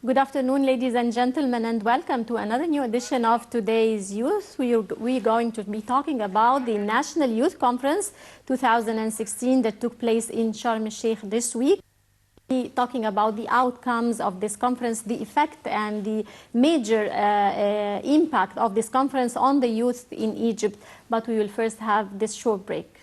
Good afternoon, ladies and gentlemen, and welcome to another new edition of Today's Youth. We're going to be talking about the National Youth Conference 2016 that took place in Sharm el-Sheikh this week. We'll be talking about the outcomes of this conference, the effect and the major impact of this conference on the youth in Egypt. But we will first have this short break.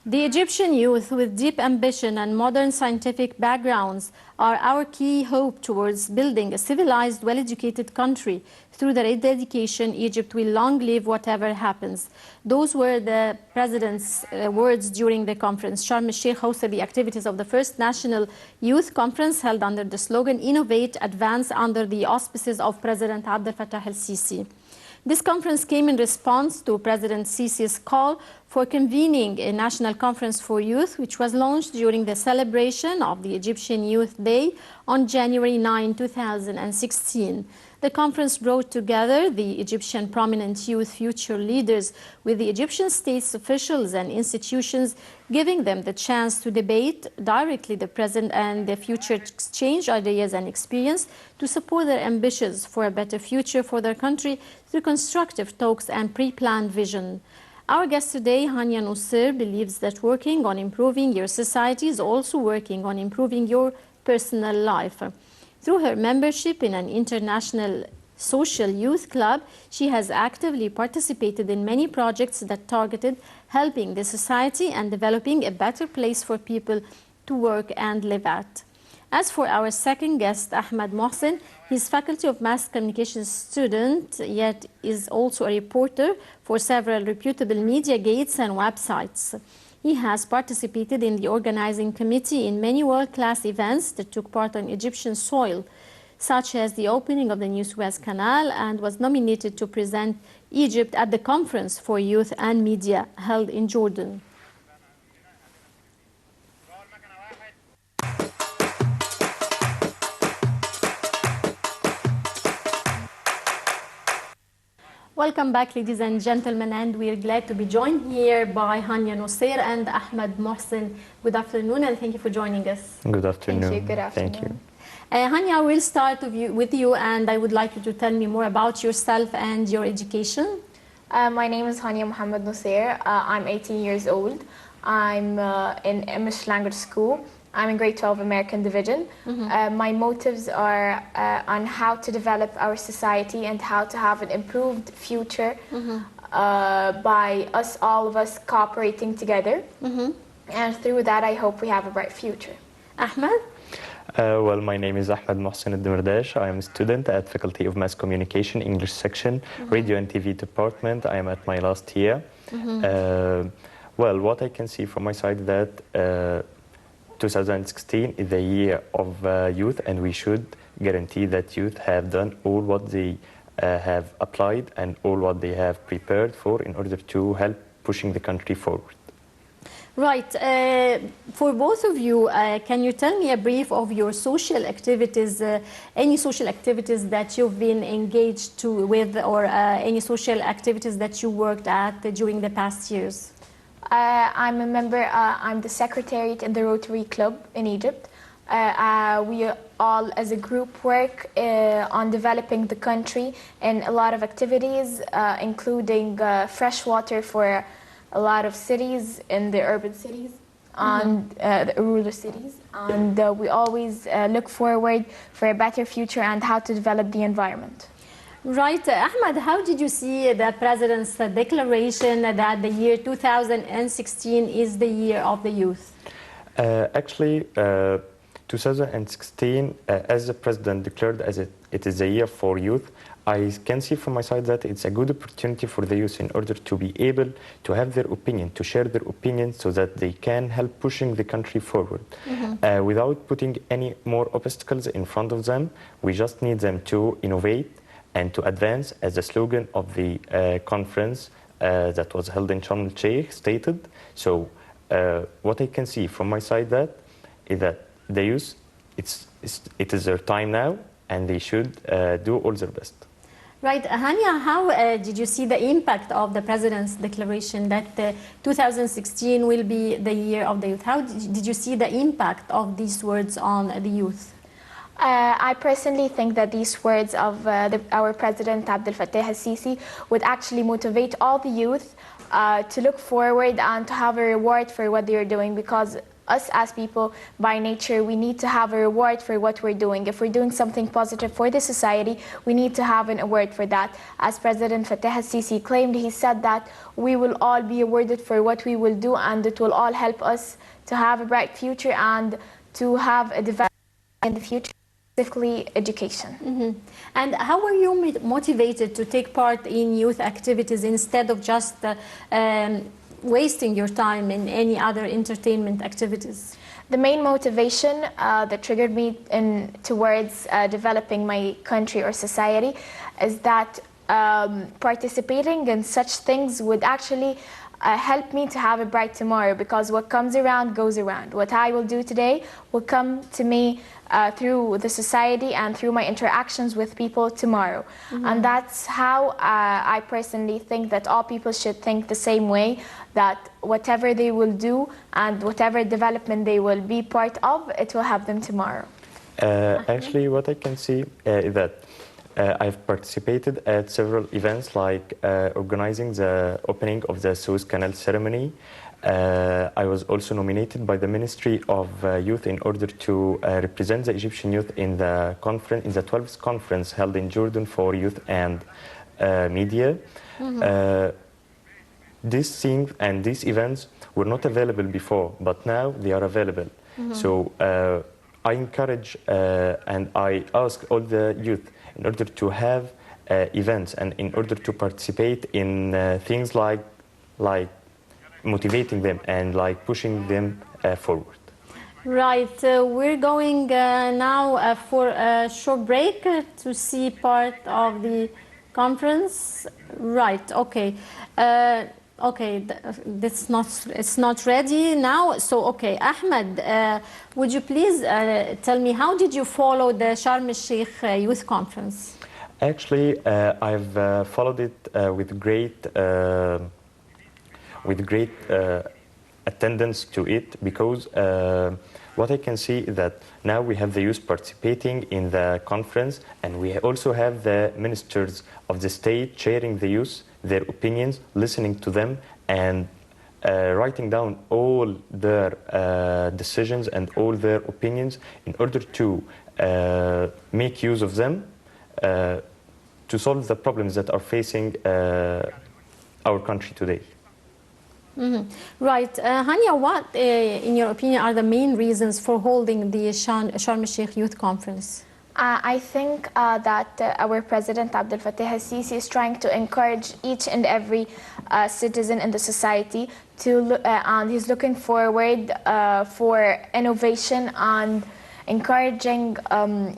The Egyptian youth with deep ambition and modern scientific backgrounds are our key hope towards building a civilized, well-educated country. Through their dedication, Egypt will long live whatever happens. Those were the President's words during the conference. Sharm el-Sheikh hosted the activities of the first National Youth Conference held under the slogan, Innovate, Advance, under the auspices of President Abdel Fattah el-Sisi. This conference came in response to President Sisi's call for convening a national conference for youth, which was launched during the celebration of the Egyptian Youth Day on January 9, 2016. The conference brought together the Egyptian prominent youth future leaders with the Egyptian state's officials and institutions, giving them the chance to debate directly the present and the future, exchange ideas and experience to support their ambitions for a better future for their country through constructive talks and pre-planned vision. Our guest today, Hania Nusser, believes that working on improving your society is also working on improving your personal life. Through her membership in an international social youth club, she has actively participated in many projects that targeted helping the society and developing a better place for people to work and live at. As for our second guest, Ahmed Mohsen, he's Faculty of Mass Communication student, yet is also a reporter for several reputable media gates and websites. He has participated in the organizing committee in many world-class events that took part on Egyptian soil, such as the opening of the new Suez Canal, and was nominated to present Egypt at the Conference for Youth and Media held in Jordan. Welcome back, ladies and gentlemen, and we're glad to be joined here by Hania Nusser and Ahmed Mohsen. Good afternoon, and thank you for joining us. Good afternoon. Thank you. Good afternoon. Thank you. Hania, we'll start with you, and I would like you to tell me more about yourself and your education. My name is Hania Mohammed Nusser. I'm 18 years old. I'm in English language school. I'm in grade 12 American division. My motives are on how to develop our society and how to have an improved future by all of us cooperating together. And through that, I hope we have a bright future. Ahmed? Well, my name is Ahmed Mohsen al-Demirdash. I am a student at Faculty of Mass Communication, English section, Radio and TV department. I am at my last year. Well, what I can see from my side that 2016 is the year of youth, and we should guarantee that youth have done all what they have applied and all what they have prepared for in order to help pushing the country forward. Right. For both of you, can you tell me a brief of your social activities, any social activities that you've been engaged with, or any social activities that you worked at during the past years? I'm a member, I'm the secretariat in the Rotary Club in Egypt. We all as a group work on developing the country in a lot of activities, including fresh water for a lot of cities in the urban cities and the rural cities. And we always look forward for a better future and how to develop the environment. Right. Ahmed, how did you see the President's declaration that the year 2016 is the year of the youth? Actually, 2016, as the President declared as it is a year for youth, I can see from my side that it's a good opportunity for the youth in order to be able to have their opinion, to share their opinion so that they can help pushing the country forward. Without putting any more obstacles in front of them, we just need them to innovate and to advance, as the slogan of the conference that was held in Sharm el-Sheikh stated. So what I can see from my side is that the youth, it is their time now, and they should do all their best. Right. Hania, how did you see the impact of the President's declaration that 2016 will be the year of the youth? How did you see the impact of these words on the youth? I personally think that these words of our President Abdel Fattah al-Sisi would actually motivate all the youth to look forward and to have a reward for what they are doing, because us as people by nature, we need to have a reward for what we're doing. If we're doing something positive for the society, we need to have an award for that. As President Fattah al-Sisi claimed, he said that we will all be awarded for what we will do, and it will all help us to have a bright future and to have a development in the future, specifically education. Mm-hmm. And how were you motivated to take part in youth activities instead of just wasting your time in any other entertainment activities? The main motivation that triggered me towards developing my country or society is that participating in such things would actually help me to have a bright tomorrow, because what comes around goes around. What I will do today will come to me through the society and through my interactions with people tomorrow. Mm-hmm. And that's how I personally think that all people should think the same way, that whatever they will do and whatever development they will be part of, it will help them tomorrow. Actually, what I can see is that I've participated at several events, like organizing the opening of the Suez Canal ceremony. I was also nominated by the Ministry of Youth in order to represent the Egyptian youth in the conference, in the 12th conference held in Jordan for youth and media. Mm-hmm. These things and these events were not available before, but now they are available. Mm-hmm. So I encourage and I ask all the youth, in order to have events and in order to participate in things like motivating them and like pushing them forward. Right. We're going now for a short break to see part of the conference. Right. Okay. Okay, it's not ready now. So, okay, Ahmed, would you please tell me, how did you follow the Sharm el-Sheikh Youth Conference? Actually, I've followed it with great attendance to it, because what I can see is that now we have the youth participating in the conference, and we also have the ministers of the state sharing the youth their opinions, listening to them, and writing down all their decisions and all their opinions in order to make use of them to solve the problems that are facing our country today. Mm-hmm. Right. Hania, what, in your opinion, are the main reasons for holding the Sharm el-Sheikh Youth Conference? I think that our President Abdel Fattah al-Sisi is trying to encourage each and every citizen in the society to, and he's looking forward for innovation and encouraging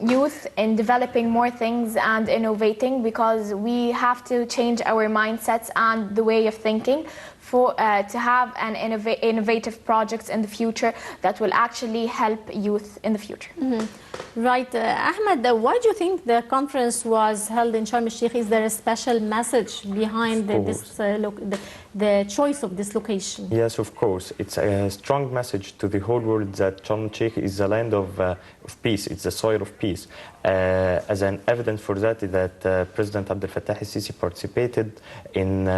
youth in developing more things and innovating, because we have to change our mindsets and the way of thinking to have an innovative projects in the future that will actually help youth in the future. Mm-hmm. Right. Ahmed, why do you think the conference was held in Sharm el-Sheikh? Is there a special message behind the choice of this location? Yes, of course. It's a strong message to the whole world that Sharm el-Sheikh is the land of peace. It's the soil of peace. As an evidence for that is that President Abdel Fattah al-Sisi participated in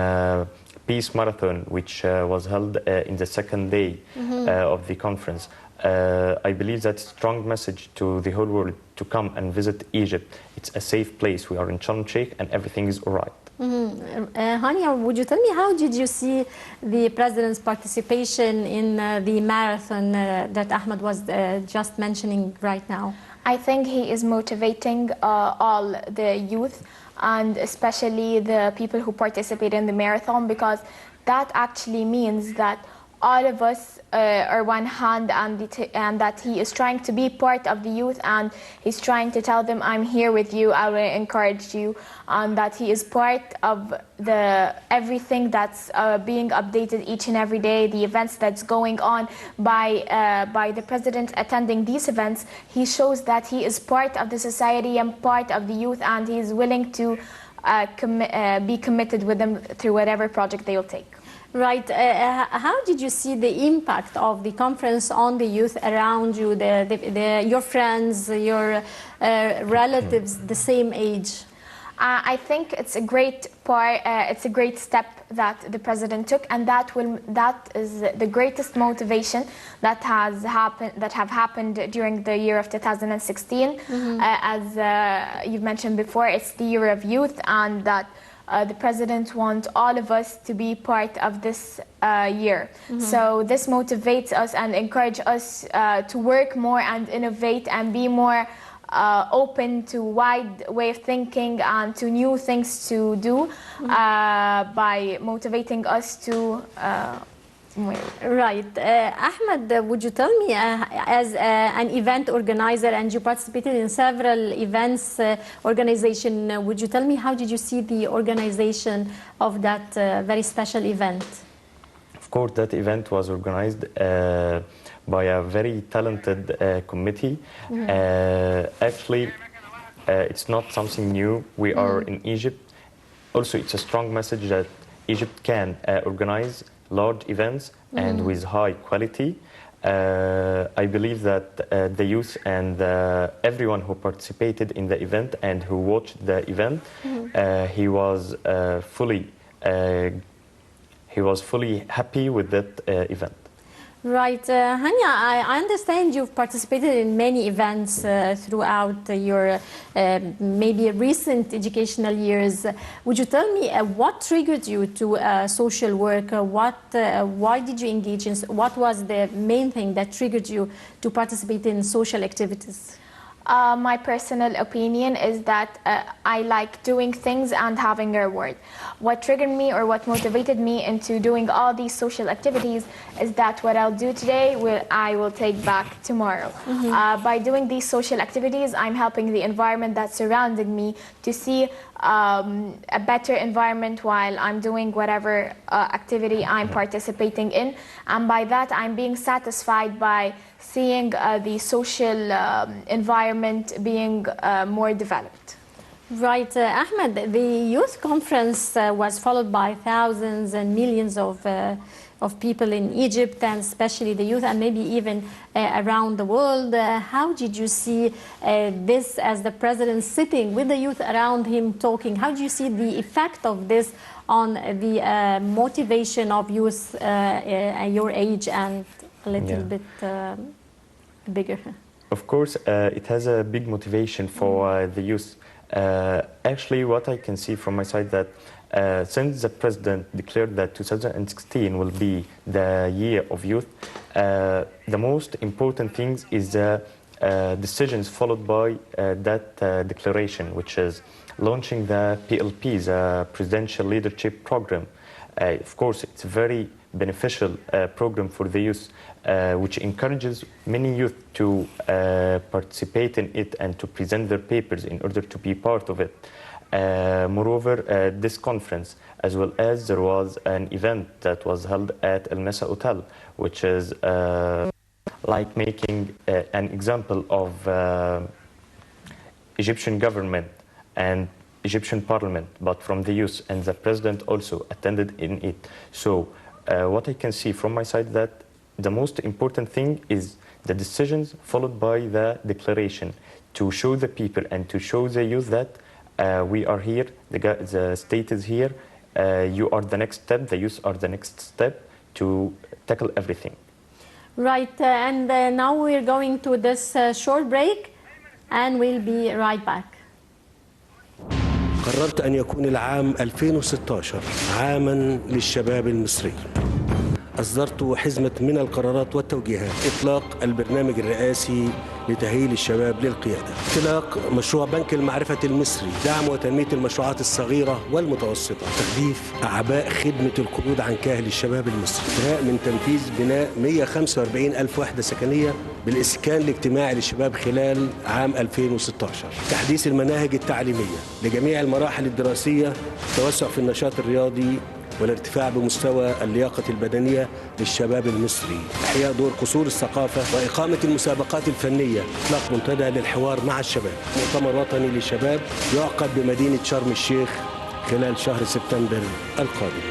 Peace Marathon, which was held in the second day of the conference. I believe that's a strong message to the whole world to come and visit Egypt. It's a safe place. We are in Sharm el-Sheikh and everything is all right. Hania, would you tell me, how did you see the President's participation in the marathon that Ahmed was just mentioning right now? I think he is motivating all the youth, and especially the people who participate in the marathon, because that actually means that all of us are one hand, and that he is trying to be part of the youth, and he's trying to tell them, I'm here with you, I will encourage you, and that he is part of everything that's being updated each and every day, the events that's going on by the president attending these events. He shows that he is part of the society and part of the youth, and he's willing to be committed with them through whatever project they will take. Right. How did you see the impact of the conference on the youth around you, your friends, your relatives, the same age? I think it's a great it's a great step that the president took, and that is the greatest motivation that have happened during the year of 2016. As you've mentioned before, it's the year of youth, and that the president wants all of us to be part of this year. So this motivates us and encourages us to work more and innovate and be more open to wide way of thinking and to new things to do by motivating us to Right. Ahmed, would you tell me, as an event organizer, and you participated in several events organization, would you tell me how did you see the organization of that very special event? Of course, that event was organized by a very talented committee. Actually, it's not something new. We are in Egypt. Also, it's a strong message that Egypt can organize large events and with high quality. I believe that the youth and everyone who participated in the event and who watched the event, he was fully happy with that event. Right. Hania, I understand you've participated in many events throughout your maybe recent educational years. Would you tell me what triggered you to social work? Why did you engage in? What was the main thing that triggered you to participate in social activities? My personal opinion is that I like doing things and having a reward. What triggered me or what motivated me into doing all these social activities is that what I'll do today, I will take back tomorrow. By doing these social activities, I'm helping the environment that's surrounding me to see a better environment while I'm doing whatever activity I'm participating in. And by that, I'm being satisfied by seeing the social environment being more developed. Right. Ahmed, the youth conference was followed by thousands and millions of people in Egypt, and especially the youth, and maybe even around the world. How did you see this as the president sitting with the youth around him talking? How do you see the effect of this on the motivation of youth your age and a little bit bigger? Of course, it has a big motivation for the youth. Actually, what I can see from my side that since the president declared that 2016 will be the year of youth, the most important thing is the decisions followed by that declaration, which is launching the PLP, the Presidential Leadership Program. Of course, it's a very beneficial program for the youth, which encourages many youth to participate in it and to present their papers in order to be part of it. Moreover, this conference, as well as there was an event that was held at El Mesa Hotel, which is like making an example of Egyptian government and Egyptian parliament, but from the youth, and the president also attended in it. So what I can see from my side that the most important thing is the decisions followed by the declaration to show the people and to show the youth that we are here, the state is here, you are the next step, the youth are the next step to tackle everything. Right, and now we're going to this short break and we'll be right back. قررت أن يكون العام 2016 عاما للشباب المصري. أصدرت حزمة من القرارات والتوجيهات: إطلاق البرنامج الرئاسي لتأهيل الشباب للقيادة، إطلاق مشروع بنك المعرفة المصري، دعم وتنمية المشروعات الصغيرة والمتوسطة، تخفيف أعباء خدمة القروض عن كاهل الشباب المصري، انتهاء من تنفيذ بناء 145 ألف وحدة سكنية بالإسكان الاجتماعي للشباب خلال عام 2016، تحديث المناهج التعليمية لجميع المراحل الدراسية، توسع في النشاط الرياضي والارتفاع بمستوى اللياقة البدنية للشباب المصري، إحياء دور قصور الثقافة وإقامة المسابقات الفنية، إطلاق منتدى للحوار مع الشباب، مؤتمر وطني للشباب يعقد بمدينة شرم الشيخ خلال شهر سبتمبر القادم.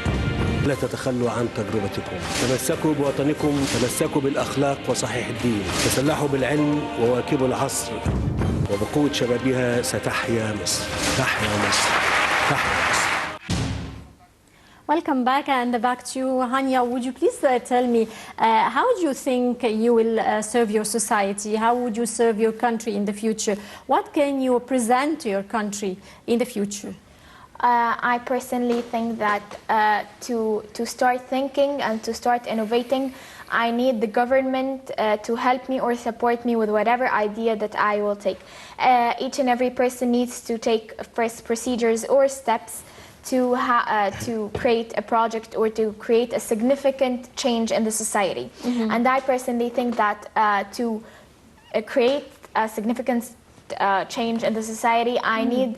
لا تتخلوا عن تجربتكم، تمسكوا بوطنكم، تمسكوا بالأخلاق وصحيح الدين، تسلحوا بالعلم وواكبوا العصر، وبقوة شبابها ستحيا مصر. تحيا مصر، تحيا مصر. Welcome back, and back to you, Hania. Would you please tell me how do you think you will serve your society? How would you serve your country in the future? What can you present to your country in the future? I personally think that to start thinking and to start innovating, I need the government to help me or support me with whatever idea that I will take. Each and every person needs to take first procedures or steps to create a project or to create a significant change in the society. And I personally think that to create a significant change in the society, I need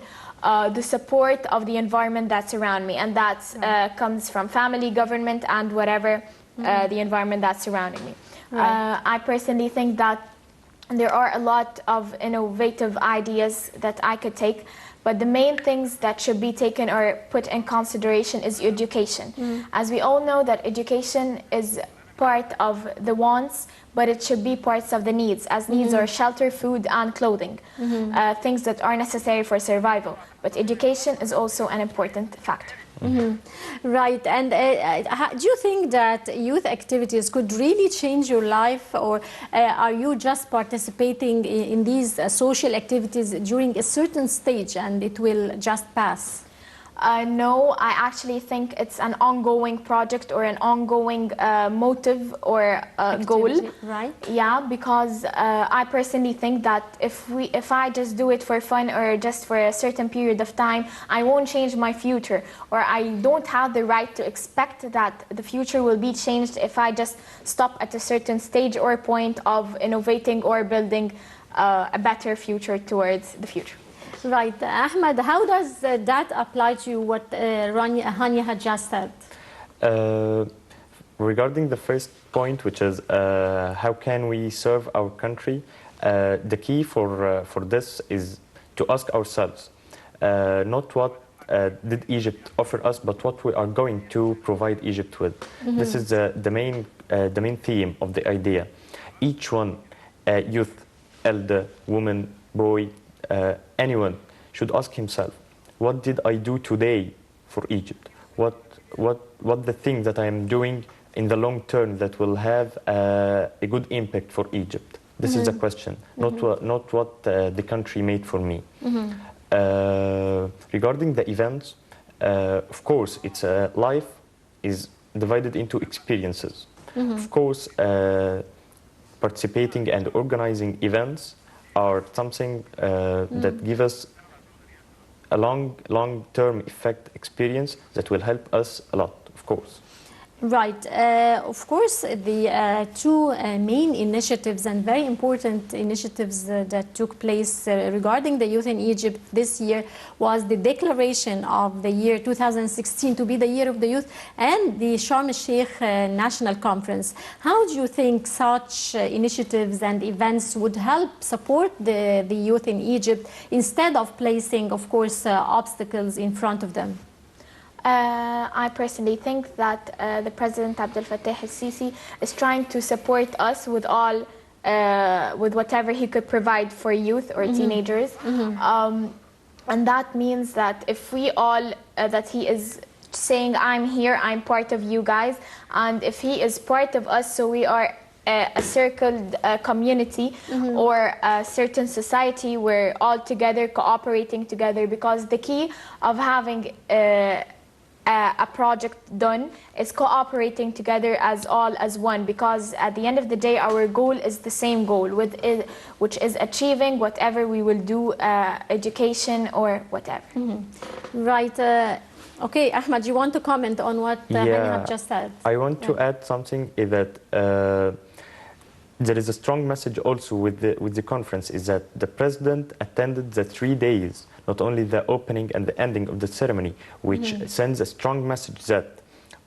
the support of the environment that's around me, and that comes from family, government, and whatever the environment that's surrounding me. I personally think that there are a lot of innovative ideas that I could take, but the main things that should be taken or put in consideration is education. As we all know that education is part of the wants, but it should be parts of the needs, as needs are shelter, food, and clothing, things that are necessary for survival. But education is also an important factor. Right, and do you think that youth activities could really change your life, or are you just participating in these social activities during a certain stage and it will just pass? No, I actually think it's an ongoing project or an ongoing motive or goal. Right. Yeah, because I personally think that if I just do it for fun or just for a certain period of time, I won't change my future, or I don't have the right to expect that the future will be changed if I just stop at a certain stage or point of innovating or building a better future towards the future. Right. Ahmed, how does that apply to what Hania had just said? Regarding the first point, which is how can we serve our country, the key for this is to ask ourselves not what did Egypt offer us, but what we are going to provide Egypt with. This is the main theme of the idea. Each one, youth, elder, woman, boy, anyone should ask himself, what did I do today for Egypt? What the thing that I am doing in the long term that will have a good impact for Egypt? This is the question, not what the country made for me. Regarding the events, of course, it's life is divided into experiences. Of course, participating and organizing events are something that give us a long-term effect experience that will help us a lot, of course. Right. Of course, the two main initiatives and very important initiatives that took place regarding the youth in Egypt this year was the declaration of the year 2016 to be the year of the youth and the Sharm el-Sheikh National Conference. How do you think such initiatives and events would help support the youth in Egypt instead of placing, of course, obstacles in front of them? I personally think that the President Abdel Fattah el-Sisi is trying to support us with all, with whatever he could provide for youth or teenagers. And that means that if we all, that he is saying, I'm here, I'm part of you guys, and if he is part of us, so we are a circled community or a certain society, we're all together, cooperating together, because the key of having a project done is cooperating together as one, because at the end of the day our goal is the same goal, which is achieving whatever we will do, education or whatever. Right. Okay, Ahmed, you want to comment on what Hani have just said? I want to add something, is that there is a strong message also with the conference, is that the president attended the 3 days, not only the opening and the ending of the ceremony, which sends a strong message that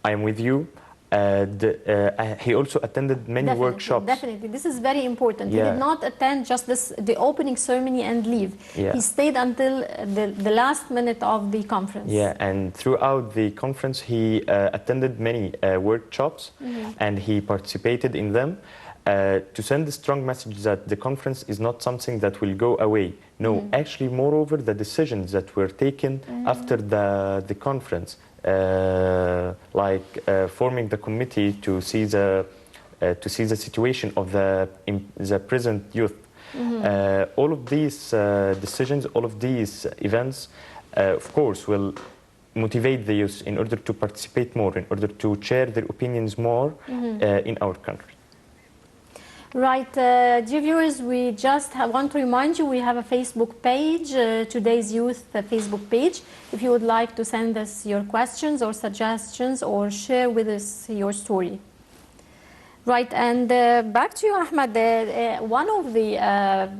I am with you. He also attended many workshops. Definitely, this is very important. He did not attend just the opening ceremony and leave. He stayed until the last minute of the conference. Yeah, and throughout the conference he attended many workshops and he participated in them to send a strong message that the conference is not something that will go away. No, actually, moreover, the decisions that were taken after the conference, like forming the committee to see the situation of the present youth. All of these decisions, all of these events, of course, will motivate the youth in order to participate more, in order to share their opinions more in our country. Right, dear viewers, we just want to remind you we have a Facebook page, Today's Youth Facebook page. If you would like to send us your questions or suggestions or share with us your story. Right, and back to you, Ahmed. One of the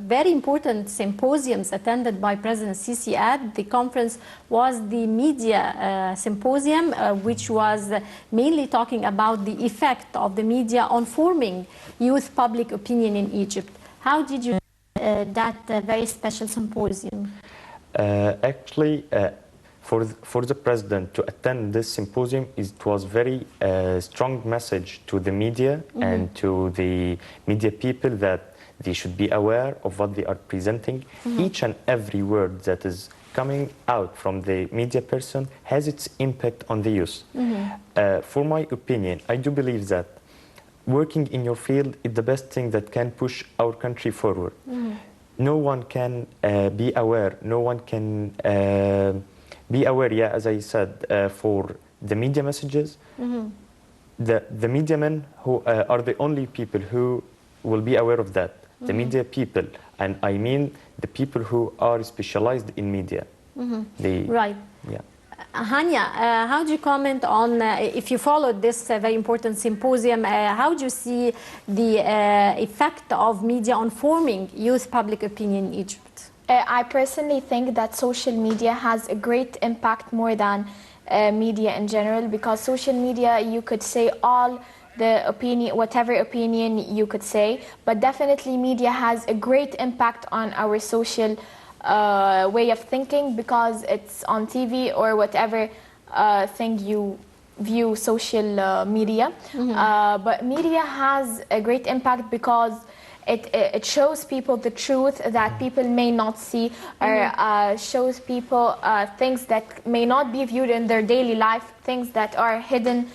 very important symposiums attended by President Sisi at the conference was the media symposium, which was mainly talking about the effect of the media on forming youth public opinion in Egypt. How did you that very special symposium? Actually, for the president to attend this symposium, it was very strong message to the media and to the media people that they should be aware of what they are presenting. Each and every word that is coming out from the media person has its impact on the youth. For my opinion, I do believe that working in your field is the best thing that can push our country forward. No one can be aware, no one can be aware, as I said, for the media messages. The media men who are the only people who will be aware of that. The media people, and I mean the people who are specialized in media. Right. Yeah. Hania, how do you comment on, if you followed this very important symposium, how do you see the effect of media on forming youth public opinion in Egypt? I personally think that social media has a great impact more than media in general, because social media, you could say all the opinion, whatever opinion you could say, but definitely media has a great impact on our social way of thinking, because it's on TV or whatever thing you view social media. But media has a great impact because it shows people the truth that people may not see, or shows people things that may not be viewed in their daily life, things that are hidden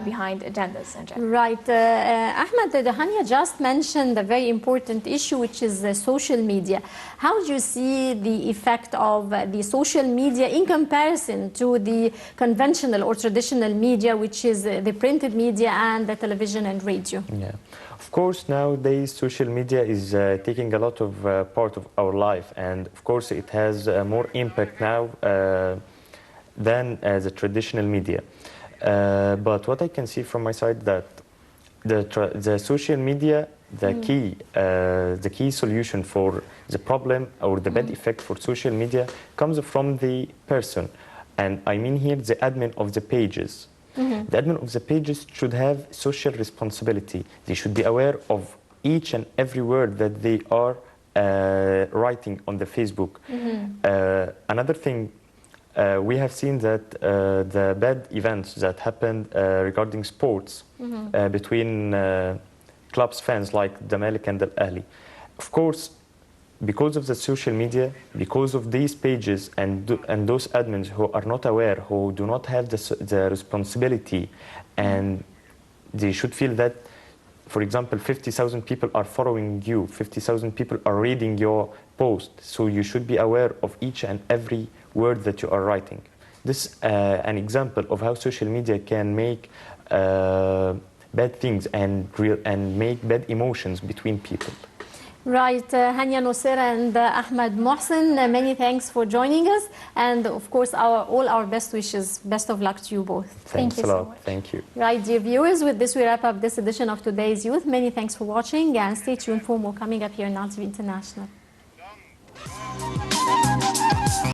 behind agendas in general. Right. Ahmed, Hania just mentioned a very important issue, which is social media. How do you see the effect of the social media in comparison to the conventional or traditional media, which is the printed media and the television and radio? Yeah. Of course, nowadays social media is taking a lot of part of our life, and of course it has more impact now than the traditional media. But what I can see from my side, that the social media, the key solution for the problem or the bad effect for social media comes from the person, and I mean here the admin of the pages. The admin of the pages should have social responsibility. They should be aware of each and every word that they are writing on the Facebook. Another thing, we have seen that the bad events that happened regarding sports between clubs fans like the Malik and the Ahli. Of course, because of the social media, because of these pages and those admins who are not aware, who do not have the responsibility, and they should feel that, for example, 50,000 people are following you, 50,000 people are reading your post, so you should be aware of each and every word that you are writing. this an example of how social media can make bad things and make bad emotions between people. Right, Hania Nosser and Ahmed Mohsen, many thanks for joining us, and of course all our best wishes. Best of luck to you both. Thanks you a so lot. much. Thank you. Right, dear viewers, with this we wrap up this edition of Today's Youth. Many thanks for watching, and stay tuned for more coming up here on Now TV International.